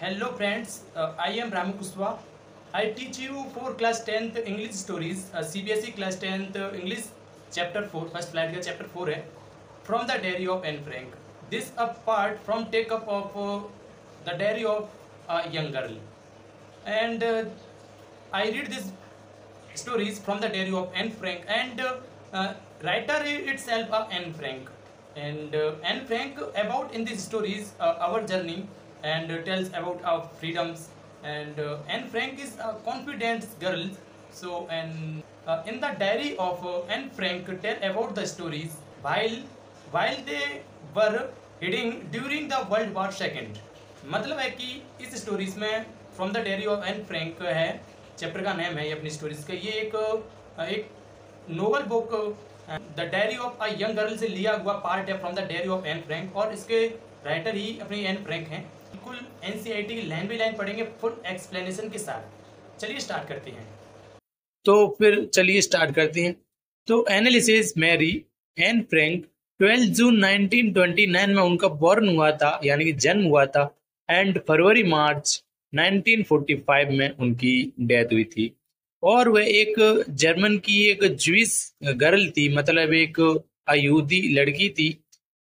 Hello friends, I am Ramu Kuswa. I teach you for class 10th English stories, CBSE class 10th English chapter 4, first flight का chapter 4 है, from the diary of Anne Frank. This apart from take up of the diary of a young girl. And I read these stories from the diary of Anne Frank, and writer itself Anne Frank. And Anne Frank about in these stories our journey, and tells about our freedoms. And Anne Frank is a confident girl. So and in the diary of Anne Frank tell about the stories while they were heading during the World War II. मतलब है कि इस stories में from the diary of Anne Frank है, chapter का name है ये अपनी स्टोरीज का। ये एक novel book the diary of a young girl से लिया हुआ पार्ट है from the diary of Anne Frank, और इसके राइटर ही अपनी एन फ्रैंक हैं। बिल्कुल एनसीईआरटी की लाइन बाई लाइन पढ़ेंगे फुल एक्सप्लेनेशन के साथ। चलिए स्टार्ट करते हैं। चलिए स्टार्ट करते हैं। तो एनालिसिस मैरी एन फ्रैंक 12 जून 1929 में उनका बॉर्न हुआ था, यानी कि जन्म हुआ था, एंड फरवरी मार्च 1945 में उनकी डेथ हुई थी। और वह एक जर्मन की एक ज्विश गर्ल थी, मतलब एक यहूदी लड़की थी,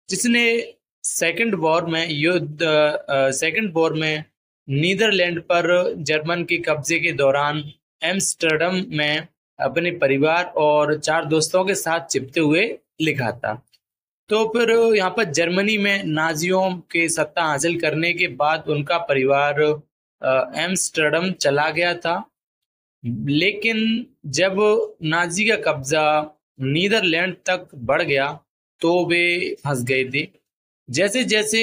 जिसने सेकंड वॉर में नीदरलैंड पर जर्मन के कब्जे के दौरान एम्स्टर्डम में अपने परिवार और 4 दोस्तों के साथ चिपते हुए लिखा था। तो फिर यहाँ पर जर्मनी में नाजियों के सत्ता हासिल करने के बाद उनका परिवार एम्स्टर्डम चला गया था, लेकिन जब नाजी का कब्जा नीदरलैंड तक बढ़ गया तो वे फंस गए थे। जैसे जैसे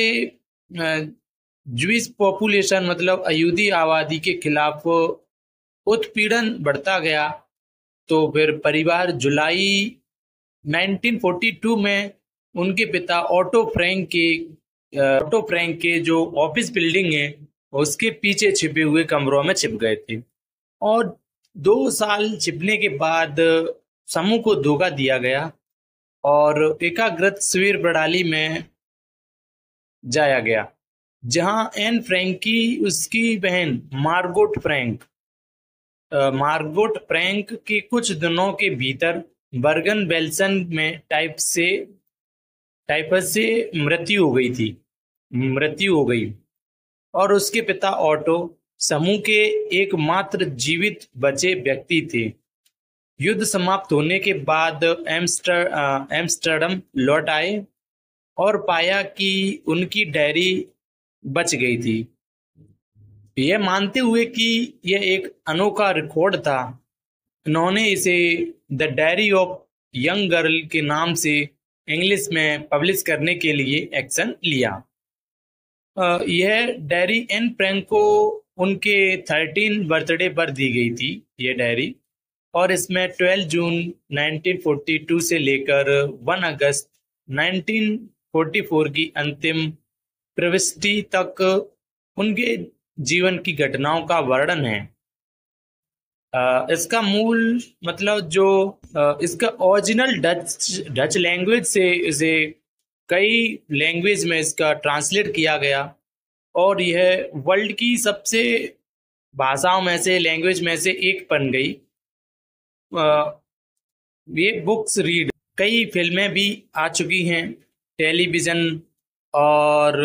ज्यूइश पॉपुलेशन मतलब यहूदी आबादी के खिलाफ उत्पीड़न बढ़ता गया, तो फिर परिवार जुलाई 1942 में उनके पिता ऑटो फ्रैंक के जो ऑफिस बिल्डिंग है उसके पीछे छिपे हुए कमरों में छिप गए थे। और 2 साल छिपने के बाद समूह को धोखा दिया गया और एकाग्रत शिविर प्रणाली में जाया गया, जहां एन फ्रैंक की उसकी बहन मार्गोट फ्रैंक के कुछ दिनों के भीतर बर्गन बेल्सन में टाइफस से मृत्यु हो गई और उसके पिता ऑटो समूह के एकमात्र जीवित बचे व्यक्ति थे। युद्ध समाप्त होने के बाद एम्स्टर्डम लौट आए और पाया कि उनकी डायरी बच गई थी। यह मानते हुए कि यह एक अनोखा रिकॉर्ड था, उन्होंने इसे the diary of young girl के नाम से इंग्लिश में पब्लिश करने के लिए एक्शन लिया। यह डायरी एन फ्रैंक को उनके 13 बर्थडे पर दी गई थी यह डायरी, और इसमें 12 जून 1942 से लेकर 1 अगस्त 1944 की अंतिम प्रविष्टि तक उनके जीवन की घटनाओं का वर्णन है। इसका मूल मतलब जो इसका ओरिजिनल डच लैंग्वेज से इसे कई लैंग्वेज में इसका ट्रांसलेट किया गया, और यह वर्ल्ड की सबसे भाषाओं में से लैंग्वेज में से एक बन गई। ये बुक्स रीड कई फिल्में भी आ चुकी हैं, टेलीविजन और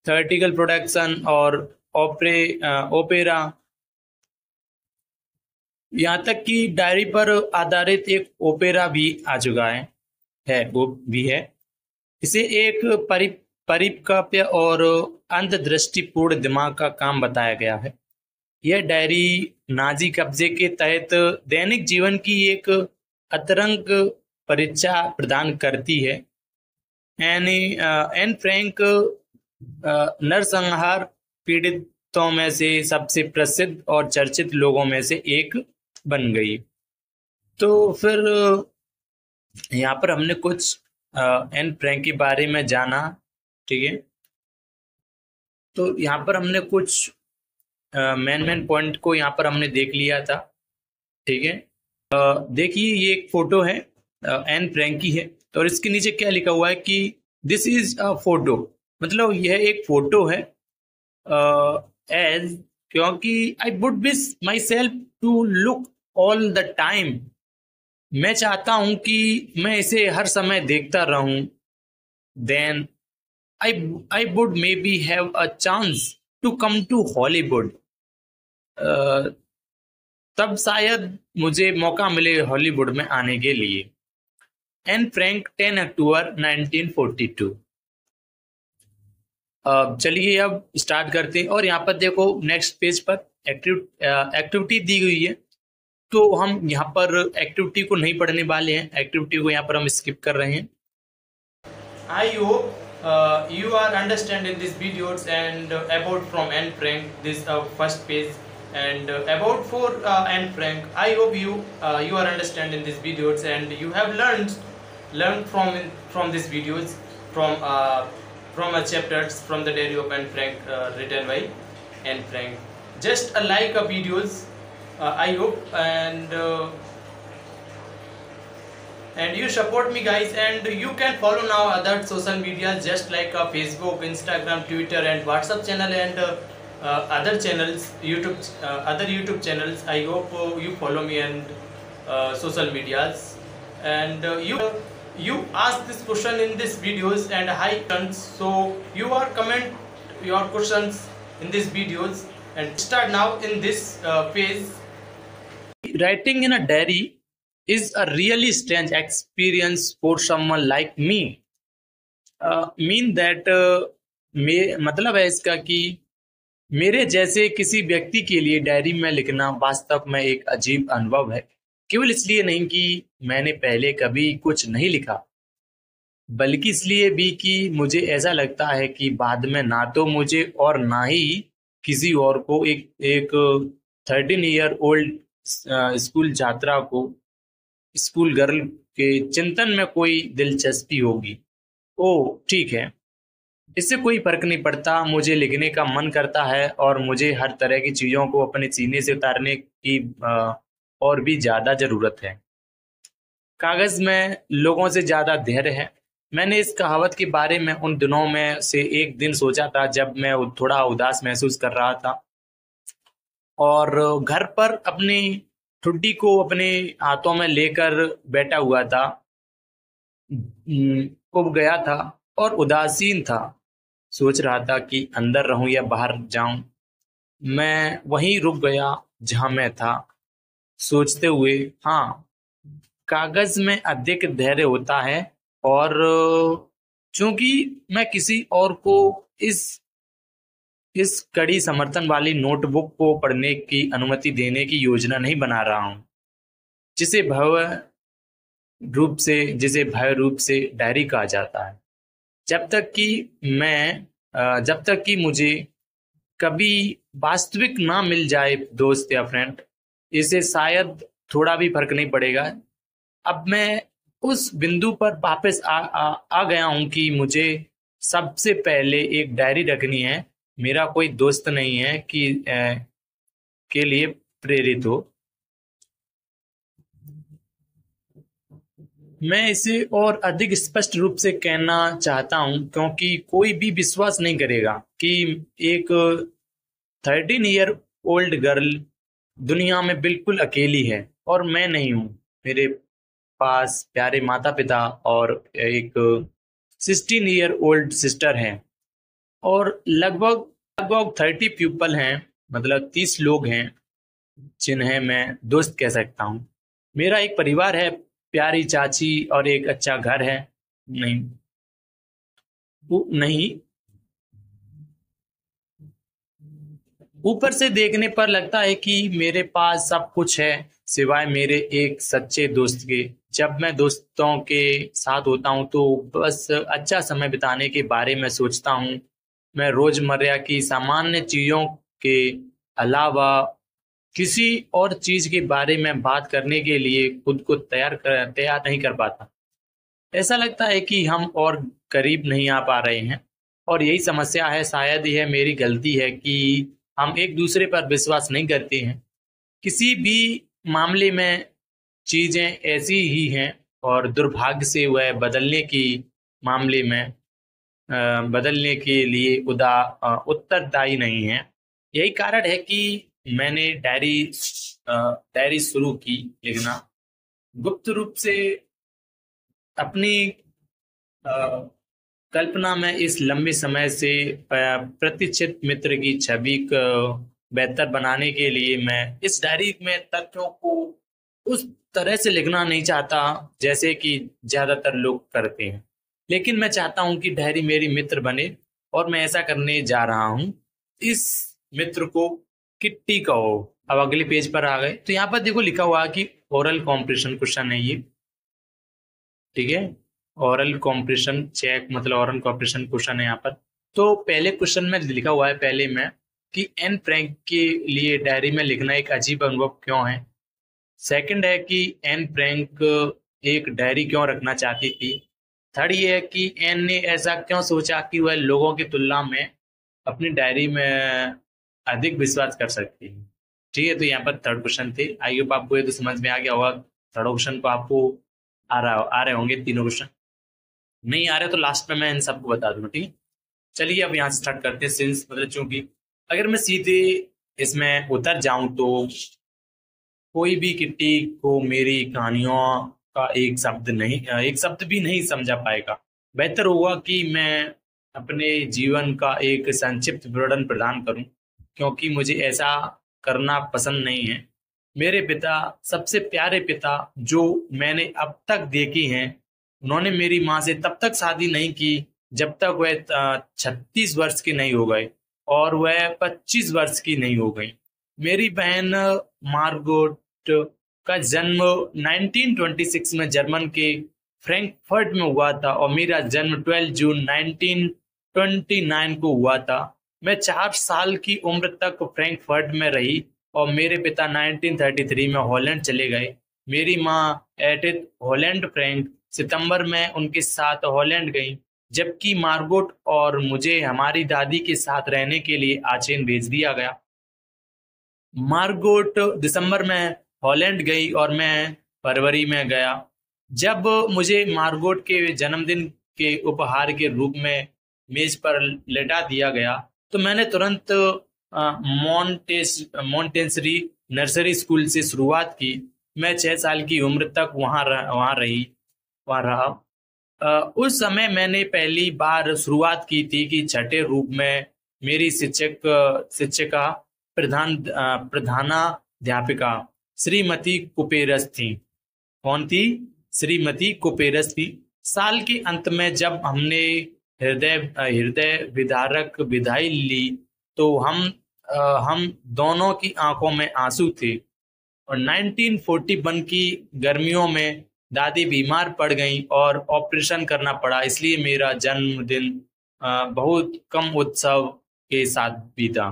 थिएट्रिकल प्रोडक्शन और ओपेरा, यहाँ तक कि डायरी पर आधारित एक ओपेरा भी आ चुका है वो भी है। इसे एक परिपक्व और अंतर्दृष्टिपूर्ण दिमाग का काम बताया गया है। यह डायरी नाजी कब्जे के तहत दैनिक जीवन की एक अतरंग परीक्षा प्रदान करती है। एन फ्रैंक नरसंहार पीड़ितों में से सबसे प्रसिद्ध और चर्चित लोगों में से एक बन गई। तो फिर यहाँ पर हमने कुछ एन फ्रैंक के बारे में जाना, ठीक है। तो यहाँ पर हमने कुछ मेन पॉइंट को यहाँ पर हमने देख लिया था, ठीक है। देखिए ये एक फोटो है एन फ्रैंक की है, और इसके नीचे क्या लिखा हुआ है कि दिस इज अ फोटो, मतलब यह एक फोटो है एज क्योंकि I would wish myself to look all the time. मैं चाहता हूं कि मैं इसे हर समय देखता रहूं। Then I I would maybe have a chance to come to Hollywood. तब शायद मुझे मौका मिले हॉलीवुड में आने के लिए। एन फ्रैंक 10 अक्टूबर 1942। चलिए अब स्टार्ट करते हैं। और यहाँ पर देखो नेक्स्ट पेज पर एक्टिविटी दी गई है, तो हम यहाँ पर एक्टिविटी को नहीं पढ़ने वाले हैं। एक्टिविटी को यहाँ पर हम स्किप कर रहे हैं। I hope you are understanding these videos and about from Anne Frank, this first page, and about for Anne Frank. I hope you are understanding these videos and you have learned from these videos from chapters from the diary of Anne Frank written by Anne Frank. Just like a videos, I hope, and you support me guys, and you can follow now other social media just like Facebook, Instagram, Twitter and WhatsApp channel, and other channels, other YouTube channels. I hope you follow me and social medias, and you ask this question in this videos and I turn, so you are comment your questions in these videos and start now in this phase. Writing in a diary is a really strange experience for someone like me. Mean that मतलब है इसका कि मेरे जैसे किसी व्यक्ति के लिए डायरी में लिखना वास्तव में एक अजीब अनुभव है। केवल इसलिए नहीं कि मैंने पहले कभी कुछ नहीं लिखा, बल्कि इसलिए भी कि मुझे ऐसा लगता है कि बाद में ना तो मुझे और ना ही किसी और को एक 13 ईयर ओल्ड स्कूल छात्रा को, स्कूल गर्ल के चिंतन में कोई दिलचस्पी होगी। ओह ठीक है, इससे कोई फर्क नहीं पड़ता। मुझे लिखने का मन करता है और मुझे हर तरह की चीजों को अपने सीने से उतारने की और भी ज्यादा जरूरत है। कागज में लोगों से ज्यादा धैर्य है। मैंने इस कहावत के बारे में उन दिनों में से एक दिन सोचा था जब मैं थोड़ा उदास महसूस कर रहा था और घर पर अपनी ठुड्डी को अपने हाथों में लेकर बैठा हुआ था, उब गया था और उदासीन था। सोच रहा था कि अंदर रहूं या बाहर जाऊं। मैं वहीं रुक गया जहां मैं था, सोचते हुए हाँ, कागज में अधिक धैर्य होता है। और चूंकि मैं किसी और को इस कड़ी समर्थन वाली नोटबुक को पढ़ने की अनुमति देने की योजना नहीं बना रहा हूं, जिसे भय रूप से डायरी कहा जाता है। जब तक कि मुझे कभी वास्तविक ना मिल जाए दोस्त या फ्रेंड, इसे शायद थोड़ा भी फर्क नहीं पड़ेगा। अब मैं उस बिंदु पर वापस आ गया हूं कि मुझे सबसे पहले एक डायरी रखनी है। मेरा कोई दोस्त नहीं है कि के लिए प्रेरित हो। मैं इसे और अधिक स्पष्ट रूप से कहना चाहता हूं क्योंकि कोई भी विश्वास नहीं करेगा कि एक 13 ईयर ओल्ड गर्ल दुनिया में बिल्कुल अकेली है और मैं नहीं हूं। मेरे पास प्यारे माता पिता और एक 16 ईयर ओल्ड सिस्टर हैं और लगभग 30 पीपल हैं, मतलब 30 लोग हैं जिन्हें मैं दोस्त कह सकता हूं। मेरा एक परिवार है, प्यारी चाची और एक अच्छा घर है। नहीं, ऊपर से देखने पर लगता है कि मेरे पास सब कुछ है सिवाय मेरे एक सच्चे दोस्त के। जब मैं दोस्तों के साथ होता हूं तो बस अच्छा समय बिताने के बारे में सोचता हूं। मैं रोजमर्रा की सामान्य चीजों के अलावा किसी और चीज के बारे में बात करने के लिए खुद को तैयार नहीं कर पाता। ऐसा लगता है कि हम और करीब नहीं आ पा रहे हैं और यही समस्या है। शायद यह मेरी गलती है कि हम एक दूसरे पर विश्वास नहीं करते हैं। किसी भी मामले में चीजें ऐसी ही हैं और दुर्भाग्य से वह बदलने की मामले में बदलने के लिए उत्तरदायी नहीं है। यही कारण है कि मैंने डायरी शुरू की लिखना, गुप्त रूप से अपनी अ, कल्पना में इस लंबे समय से प्रतीक्षित मित्र की छवि को बेहतर बनाने के लिए। मैं इस डायरी में तथ्यों को उस तरह से लिखना नहीं चाहता जैसे कि ज्यादातर लोग करते हैं, लेकिन मैं चाहता हूं कि डायरी मेरी मित्र बने, और मैं ऐसा करने जा रहा हूं। इस मित्र को किट्टी कहो। अब अगले पेज पर आ गए तो यहाँ पर देखो लिखा हुआ है कि ओरल कॉम्प्रिहेंशन क्वेश्चन है ये, ठीक है। ओरल कॉम्प्रिहेंशन चेक मतलब ओरल कॉम्प्रिहेंशन क्वेश्चन है यहाँ पर। तो पहले क्वेश्चन में लिखा हुआ है पहले में कि एन फ्रैंक के लिए डायरी में लिखना एक अजीब अनुभव क्यों है। सेकंड है कि एन फ्रैंक एक डायरी क्यों रखना चाहती थी। थर्ड ये है कि एन ने ऐसा क्यों सोचा कि वह लोगों की तुलना में अपनी डायरी में अधिक विश्वास कर सकती है। ठीक है, तो यहाँ पर थर्ड क्वेश्चन थे। आई होप आपको ये तो समझ में आ गया होगा। थर्ड क्वेश्चन को आपको आ रहे होंगे तीनों क्वेश्चन। नहीं आ रहे तो लास्ट में मैं इन सबको बता दूंगा, ठीक है। चलिए अब यहाँ से स्टार्ट करते हैं। सिंस मतलब चूंकि अगर मैं सीधे इसमें उतर जाऊं तो कोई भी किट्टी को मेरी कहानियों का एक शब्द भी नहीं समझा पाएगा। बेहतर होगा कि मैं अपने जीवन का एक संक्षिप्त विवरण प्रदान करूं, क्योंकि मुझे ऐसा करना पसंद नहीं है। मेरे पिता, सबसे प्यारे पिता जो मैंने अब तक देखे हैं, उन्होंने मेरी माँ से तब तक शादी नहीं की जब तक वह 36 वर्ष की नहीं हो गए और वह 25 वर्ष की नहीं हो गई। मेरी बहन मार्गोट का जन्म 1926 में जर्मन के फ्रैंकफर्ट में हुआ था और मेरा जन्म 12 जून 1929 को हुआ था। मैं 4 साल की उम्र तक फ्रैंकफर्ट में रही और मेरे पिता 1933 में हॉलैंड चले गए। मेरी माँ एडिथ हॉलैंड फ्रैंक सितंबर में उनके साथ हॉलैंड गई, जबकि मार्गोट और मुझे हमारी दादी के साथ रहने के लिए आचेन भेज दिया गया। मार्गोट दिसंबर में हॉलैंड गई और मैं फरवरी में गया। जब मुझे मार्गोट के जन्मदिन के उपहार के रूप में मेज पर लेटा दिया गया तो मैंने तुरंत मॉन्टेसरी नर्सरी स्कूल से शुरुआत की। मैं 6 साल की उम्र तक वहाँ रहा। उस समय मैंने पहली बार शुरुआत की थी कि छठे रूप में मेरी शिक्षिका प्रधानाध्यापिका श्रीमती कुपेरस थी। कौन थी? श्रीमती कुपेरस थी। साल के अंत में जब हमने हृदय विदारक विदाई ली तो हम दोनों की आंखों में आंसू थे। और 1941 की गर्मियों में दादी बीमार पड़ गई और ऑपरेशन करना पड़ा, इसलिए मेरा जन्मदिन बहुत कम उत्सव के साथ बीता।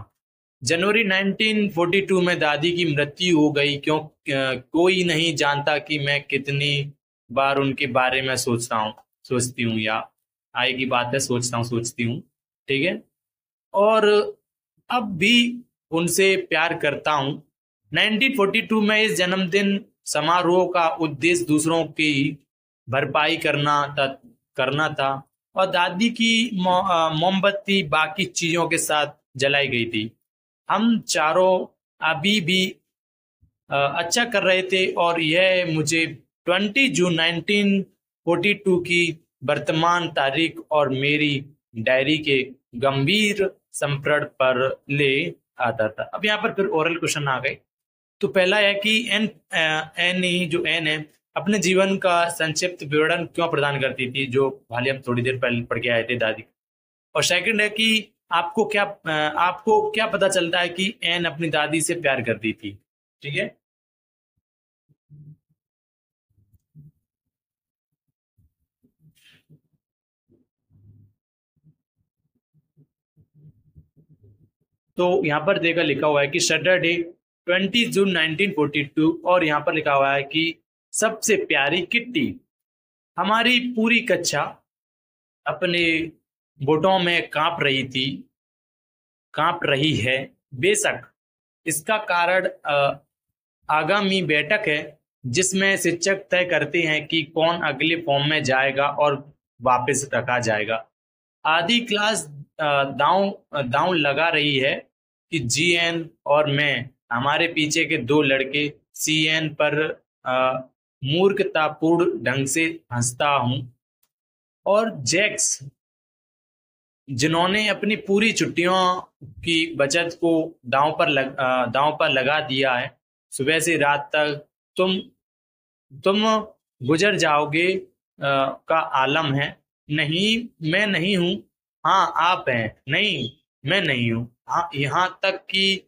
जनवरी 1942 में दादी की मृत्यु हो गई। कोई नहीं जानता कि मैं कितनी बार उनके बारे में सोचती हूँ, या आए की बात है सोचती हूँ, ठीक है। और अब भी उनसे प्यार करता हूँ। 1942 में इस जन्मदिन समारोह का उद्देश्य दूसरों की भरपाई करना था और दादी की मोमबत्ती बाकी चीजों के साथ जलाई गई थी। हम चारों अभी भी अच्छा कर रहे थे और यह मुझे 20 जून 1942 की वर्तमान तारीख और मेरी डायरी के गंभीर संप्रण पर ले आता था। अब यहाँ पर फिर ओरल क्वेश्चन आ गए। तो पहला है कि एन है अपने जीवन का संक्षिप्त विवरण क्यों प्रदान करती थी, जो हाल ही हम थोड़ी देर पहले पढ़ के आए थे दादी। और सेकंड है कि आपको क्या पता चलता है कि एन अपनी दादी से प्यार करती थी, ठीक है। तो यहाँ पर देखा लिखा हुआ है कि सैटरडे 20 जून 1942 और यहाँ पर लिखा हुआ है कि सबसे प्यारी किट्टी। हमारी पूरी कक्षा अपने वोटों में कांप रही है। बेशक इसका कारण आगामी बैठक है जिसमें शिक्षक तय करते हैं कि कौन अगले फॉर्म में जाएगा और वापस रखा जाएगा। आधी क्लास दांव दांव लगा रही है कि जीएन और मैं, हमारे पीछे के दो लड़के, सीएन पर मूर्खतापूर्ण ढंग से हंसता हूं, और जैक्स, जिन्होंने अपनी पूरी छुट्टियों की बचत को दांव पर लगा दिया है। सुबह से रात तक तुम गुजर जाओगे का आलम है। नहीं, मैं नहीं हूं। हाँ, आप हैं। नहीं, मैं नहीं हूं। हाँ, यहाँ तक कि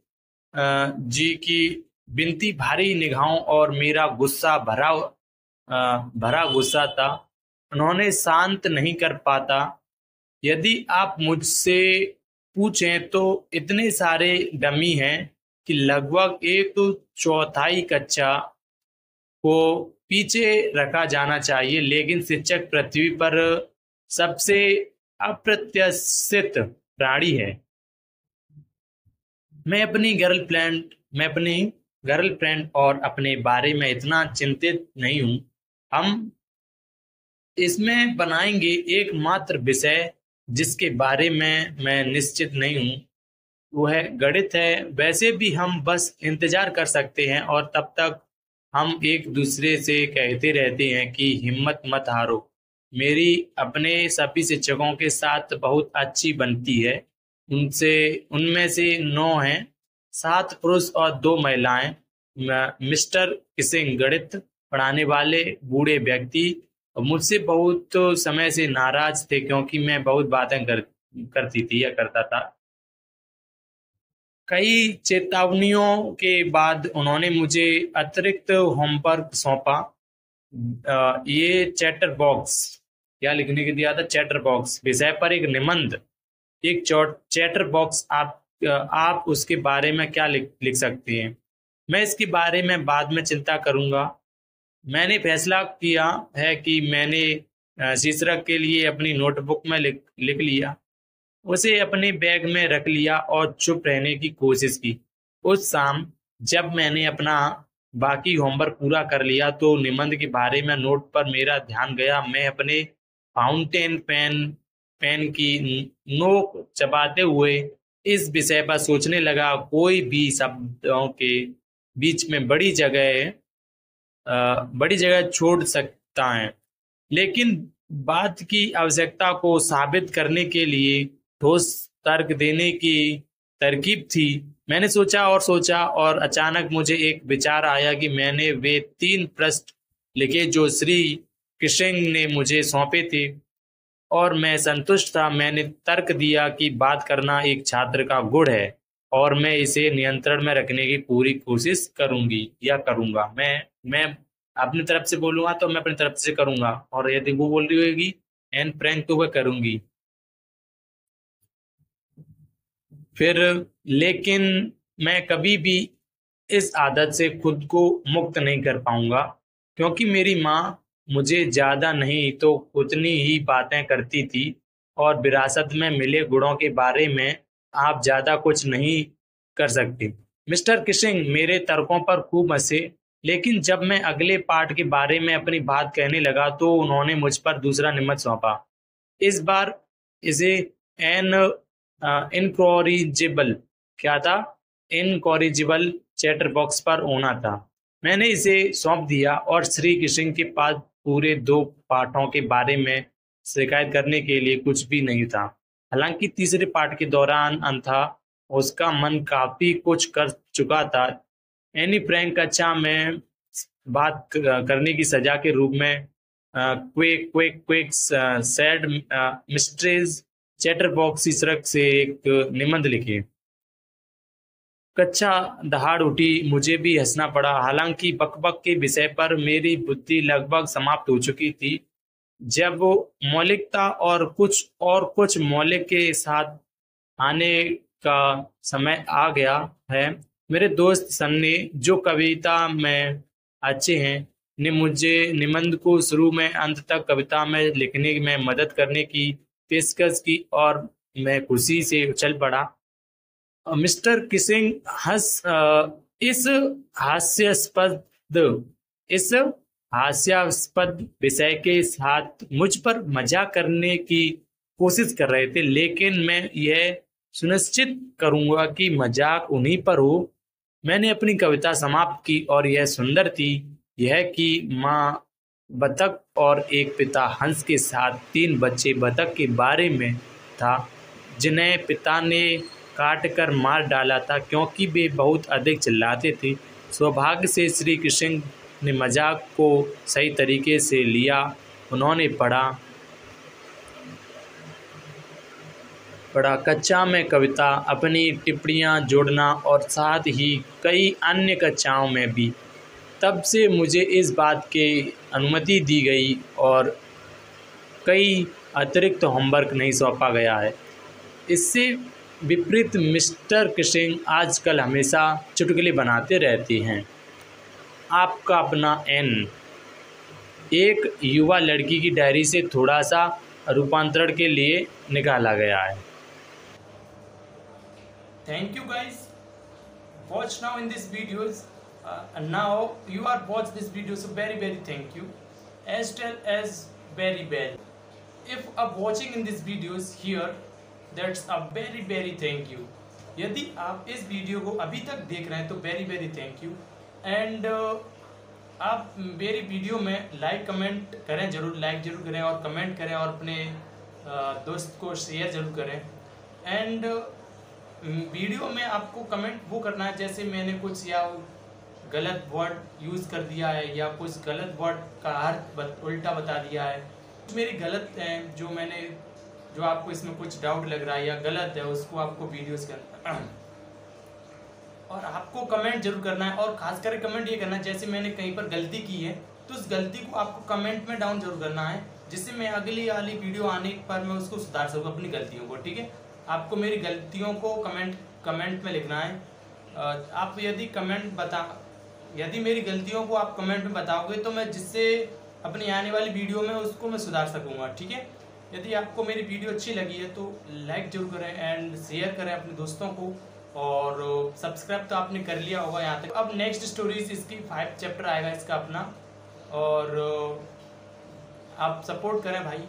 जी की बिनती भारी निगाहों और मेरा भरा गुस्सा था, उन्होंने शांत नहीं कर पाता। यदि आप मुझसे पूछें तो इतने सारे डमी हैं कि लगभग एक चौथाई कक्षा को पीछे रखा जाना चाहिए, लेकिन शिक्षक पृथ्वी पर सबसे अप्रत्याशित प्राणी है। मैं अपनी गर्लफ्रेंड और अपने बारे में इतना चिंतित नहीं हूं। हम इसमें बनाएंगे एकमात्र विषय जिसके बारे में मैं निश्चित नहीं हूं, वो है गणित है। वैसे भी हम बस इंतजार कर सकते हैं, और तब तक हम एक दूसरे से कहते रहते हैं कि हिम्मत मत हारो। मेरी अपने सभी शिक्षकों के साथ बहुत अच्छी बनती है। उनमें से 9 हैं, 7 पुरुष और 2 महिलाएं। मिस्टर किसिंग, गणित पढ़ाने वाले बूढ़े व्यक्ति, मुझसे बहुत समय से नाराज थे क्योंकि मैं बहुत बातें करती थी या करता था। कई चेतावनियों के बाद उन्होंने मुझे अतिरिक्त होमवर्क सौंपा। ये चैटर बॉक्स, क्या लिखने के दिया था? चैटर बॉक्स विषय पर एक निबंध। एक चैटर बॉक्स, आप उसके बारे में क्या लिख सकते हैं? मैं इसके बारे में बाद में चिंता करूंगा। मैंने फैसला किया है कि मैंने शीर्षक के लिए अपनी नोटबुक में लिख लिया, उसे अपने बैग में रख लिया और चुप रहने की कोशिश की। उस शाम जब मैंने अपना बाकी होमवर्क पूरा कर लिया तो निबंध के बारे में नोट पर मेरा ध्यान गया। मैं अपने फाउंटेन पेन की नोक चबाते हुए इस विषय पर सोचने लगा। कोई भी शब्दों के बीच में बड़ी जगह छोड़ सकता है, लेकिन बात की आवश्यकता को साबित करने के लिए ठोस तर्क देने की तरकीब थी। मैंने सोचा और अचानक मुझे एक विचार आया कि मैंने वे 3 पृष्ठ लिखे जो श्री किशिंग ने मुझे सौंपे थे, और मैं संतुष्ट था। मैंने तर्क दिया कि बात करना एक छात्र का गुण है और मैं इसे नियंत्रण में रखने की पूरी कोशिश करूंगा। मैं अपनी तरफ से बोलूंगा तो मैं अपनी तरफ से करूंगा, और यदि वो बोल रही होगी एन प्रैंक तो वह करूंगी। फिर लेकिन मैं कभी भी इस आदत से खुद को मुक्त नहीं कर पाऊंगा, क्योंकि मेरी माँ मुझे ज्यादा नहीं तो उतनी ही बातें करती थी, और विरासत में मिले गुणों के बारे में आप ज्यादा कुछ नहीं कर सकते। मिस्टर किशिंग मेरे तर्कों पर खूब हंसे, लेकिन जब मैं अगले पार्ट के बारे में अपनी बात कहने लगा तो उन्होंने मुझ पर दूसरा निबंध सौंपा। इस बार इसे एन इनकॉरिजिबल क्या था? इनकॉरिजिबल चैटर बॉक्स पर होना था। मैंने इसे सौंप दिया, और श्री किशिंग के पास पूरे 2 पाठों के बारे में शिकायत करने के लिए कुछ भी नहीं था। हालांकि तीसरे पाठ के दौरान अंथा उसका मन काफी कुछ कर चुका था। एनी फ्रैंक कक्षा में बात करने की सजा के रूप में quick sad mistress chatter box शीर्षक से एक निबंध लिखे। कक्षा दहाड़ उठी, मुझे भी हंसना पड़ा। हालांकि बकबक के विषय पर मेरी बुद्धि लगभग समाप्त हो चुकी थी। जब मौलिकता और कुछ मौलिक के साथ आने का समय आ गया है, मेरे दोस्त सन्ने, जो कविता में अच्छे हैं, ने मुझे निबंध को शुरू में अंत तक कविता में लिखने में मदद करने की पेशकश की, और मैं खुशी से उछल पड़ा। मिस्टर किशिंग इस हास्यास्पद विषय के साथ मुझ पर मजाक करने की कोशिश कर रहे थे, लेकिन मैं यह सुनिश्चित करूंगा कि मजाक उन्हीं पर हो। मैंने अपनी कविता समाप्त की और यह सुंदर थी। यह कि माँ बतख और एक पिता हंस के साथ 3 बच्चे बतख के बारे में था, जिन्हें पिता ने काट कर मार डाला था क्योंकि वे बहुत अधिक चिल्लाते थे। सौभाग्य से श्री कृष्ण ने मजाक को सही तरीके से लिया। उन्होंने पढ़ा कक्षा में कविता, अपनी टिप्पणियाँ जोड़ना और साथ ही कई अन्य कक्षाओं में भी। तब से मुझे इस बात की अनुमति दी गई और कई अतिरिक्त होमवर्क नहीं सौंपा गया है। इससे विपरीत मिस्टर कृष्ण आजकल हमेशा चुटकुले बनाते रहते हैं। आपका अपना एन। एक युवा लड़की की डायरी से थोड़ा सा रूपांतरण के लिए निकाला गया है। Thank you guys. Watch now in this videos. And now you are watch this video, so very thank you. As well as very well. If are watching in these videos here, that's a very thank you. यदि आप इस video को अभी तक देख रहे हैं तो very thank you. And आप मेरी वीडियो में लाइक कमेंट करें, लाइक जरूर करें और कमेंट करें और अपने दोस्त को शेयर जरूर करें। एंड वीडियो में आपको कमेंट वो करना है जैसे मैंने कुछ या गलत वर्ड यूज़ कर दिया है या कुछ गलत वर्ड का अर्थ उल्टा बता दिया है, कुछ मेरी गलत है जो आपको इसमें कुछ डाउट लग रहा है या गलत है, उसको आपको वीडियोस करना और आपको कमेंट जरूर करना है। और खास करके कमेंट ये करना है जैसे मैंने कहीं पर गलती की है तो उस गलती को आपको कमेंट में डाउन जरूर करना है, जिससे मैं अगली वाली वीडियो आने पर मैं उसको सुधार सकूँ अपनी गलतियों को। ठीक है, आपको मेरी गलतियों को कमेंट में लिखना है। आप यदि मेरी गलतियों को आप कमेंट में बताओगे तो मैं जिससे अपनी आने वाली वीडियो में उसको मैं सुधार सकूँगा। ठीक है, यदि आपको मेरी वीडियो अच्छी लगी है तो लाइक जरूर करें एंड शेयर करें अपने दोस्तों को, और सब्सक्राइब तो आपने कर लिया होगा यहाँ तक। अब नेक्स्ट स्टोरीज इसकी 5 चैप्टर आएगा इसका अपना, और आप सपोर्ट करें भाई।